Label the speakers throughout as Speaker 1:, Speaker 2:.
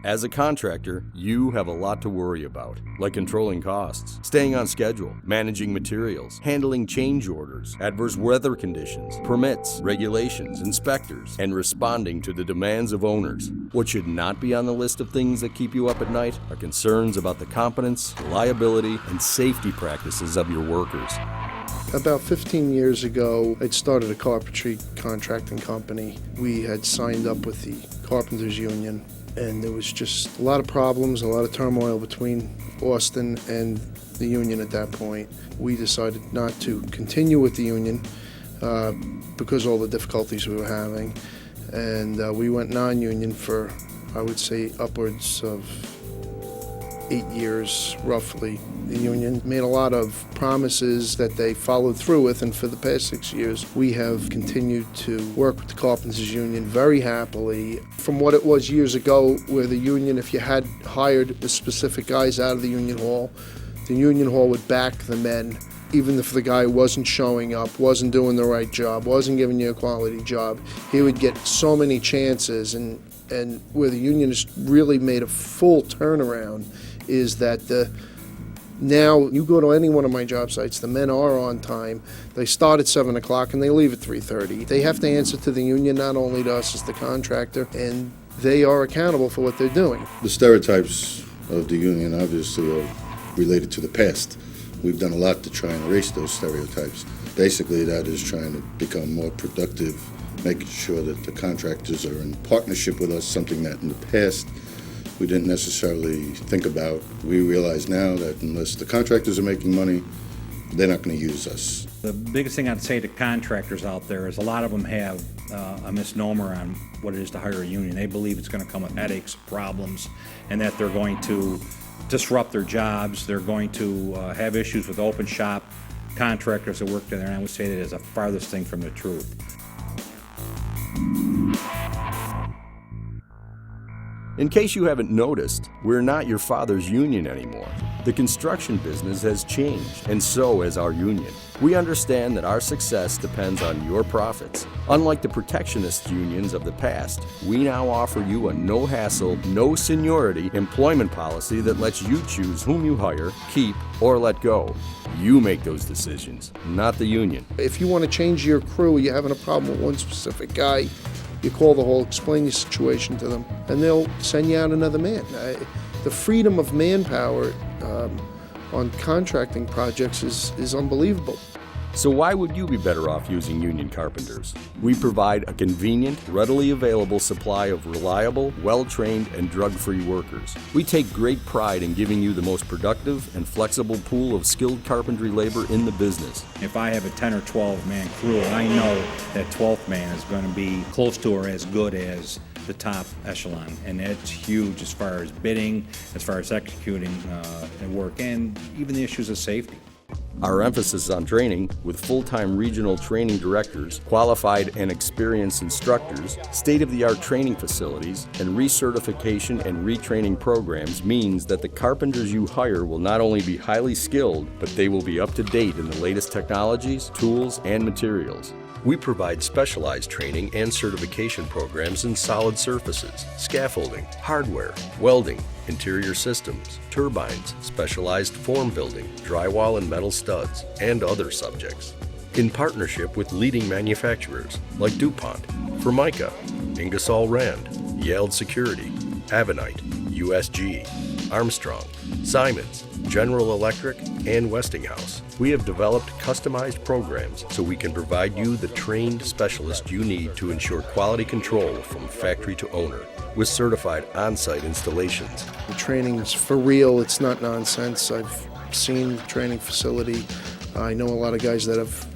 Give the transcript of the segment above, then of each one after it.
Speaker 1: As a contractor, you have a lot to worry about, like controlling costs, staying on schedule, managing materials, handling change orders, adverse weather conditions, permits, regulations, inspectors, and responding to the demands of owners. What should not be on the list of things that keep you up at night are concerns about the competence, reliability, and safety practices of your workers.
Speaker 2: About 15 years ago, I'd started a carpentry contracting company. We had signed up with the Carpenters union, and there was just a lot of problems, a lot of turmoil between Austin and the union at that point. We decided not to continue with the union because of all the difficulties we were having, and we went non-union for, I would say, upwards of 8 years, roughly. The union made a lot of promises that they followed through with, and for the past 6 years, we have continued to work with the Carpenters union very happily. From what it was years ago, where the union, if you had hired the specific guys out of the union hall would back the men, even if the guy wasn't showing up, wasn't doing the right job, wasn't giving you a quality job. He would get so many chances, and where the union has really made a full turnaround is that now you go to any one of my job sites, the men are on time. They start at 7 o'clock and they leave at 3:30. They have to answer to the union, not only to us as the contractor, and they are accountable for what they're doing.
Speaker 3: The stereotypes of the union obviously are related to the past. We've done a lot to try and erase those stereotypes. Basically, that is trying to become more productive, making sure that the contractors are in partnership with us, something that in the past we didn't necessarily think about. We realize now that unless the contractors are making money, they're not going to use us.
Speaker 4: The biggest thing I'd say to contractors out there is a lot of them have a misnomer on what it is to hire a union. They believe it's going to come with headaches, problems, and that they're going to disrupt their jobs. They're going to have issues with open shop contractors that work there, and I would say that is the farthest thing from the truth.
Speaker 1: In case you haven't noticed, we're not your father's union anymore. The construction business has changed, and so has our union. We understand that our success depends on your profits. Unlike the protectionist unions of the past, we now offer you a no-hassle, no-seniority employment policy that lets you choose whom you hire, keep, or let go. You make those decisions, not the union.
Speaker 2: If you want to change your crew, you're having a problem with one specific guy, you call the hall, explain your situation to them, and they'll send you out another man. The freedom of manpower on contracting projects is unbelievable.
Speaker 1: So why would you be better off using Union Carpenters? We provide a convenient, readily available supply of reliable, well-trained, and drug-free workers. We take great pride in giving you the most productive and flexible pool of skilled carpentry labor in the business.
Speaker 4: If I have a 10 or 12 man crew, I know that 12th man is going to be close to or as good as the top echelon, and it's huge as far as bidding, as far as executing work, and even the issues of safety.
Speaker 1: Our emphasis on training, with full-time regional training directors, qualified and experienced instructors, state-of-the-art training facilities, and recertification and retraining programs means that the carpenters you hire will not only be highly skilled, but they will be up to date in the latest technologies, tools, and materials. We provide specialized training and certification programs in solid surfaces, scaffolding, hardware, welding, interior systems, turbines, specialized form building, drywall and metal studs, and other subjects. In partnership with leading manufacturers like DuPont, Formica, Ingersoll Rand, Yale Security, Avanite, USG, Armstrong, Simons, General Electric, and Westinghouse. We have developed customized programs so we can provide you the trained specialist you need to ensure quality control from factory to owner with certified on-site installations.
Speaker 2: The training is for real, it's not nonsense. I've seen the training facility. I know a lot of guys that have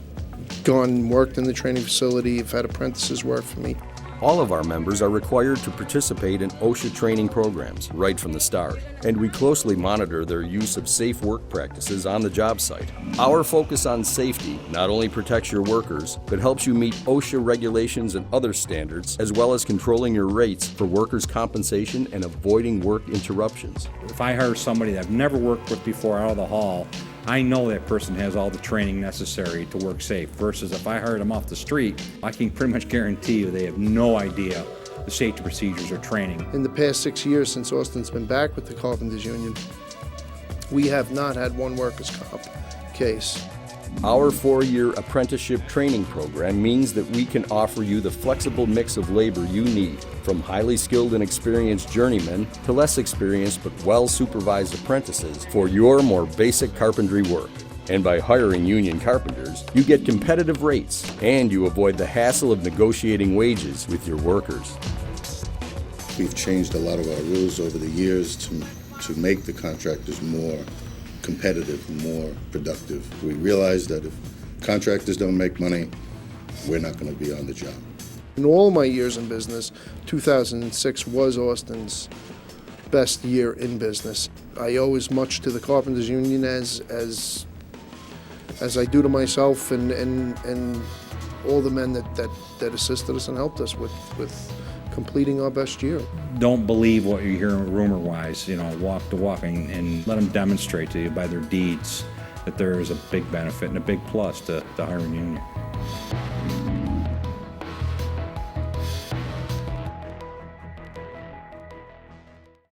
Speaker 2: gone and worked in the training facility, have had apprentices work for me.
Speaker 1: All of our members are required to participate in OSHA training programs right from the start, and we closely monitor their use of safe work practices on the job site. Our focus on safety not only protects your workers, but helps you meet OSHA regulations and other standards, as well as controlling your rates for workers' compensation and avoiding work interruptions.
Speaker 4: If I hire somebody that I've never worked with before out of the hall, I know that person has all the training necessary to work safe, versus if I hired them off the street, I can pretty much guarantee you they have no idea the safety procedures or training.
Speaker 2: In the past 6 years since Austin's been back with the Carpenters Union, we have not had one workers' comp case.
Speaker 1: Our 4-year apprenticeship training program means that we can offer you the flexible mix of labor you need, from highly skilled and experienced journeymen to less experienced but well-supervised apprentices for your more basic carpentry work. And by hiring union carpenters, you get competitive rates and you avoid the hassle of negotiating wages with your workers.
Speaker 3: We've changed a lot of our rules over the years to make the contractors more competitive, more productive. We realize that if contractors don't make money, we're not going to be on the job.
Speaker 2: In all my years in business, 2006 was Austin's best year in business. I owe as much to the Carpenters Union as I do to myself and all the men that assisted us and helped us with completing our best year.
Speaker 4: Don't believe what you hear rumor-wise, walk the walk, and let them demonstrate to you by their deeds that there is a big benefit and a big plus to hiring a union.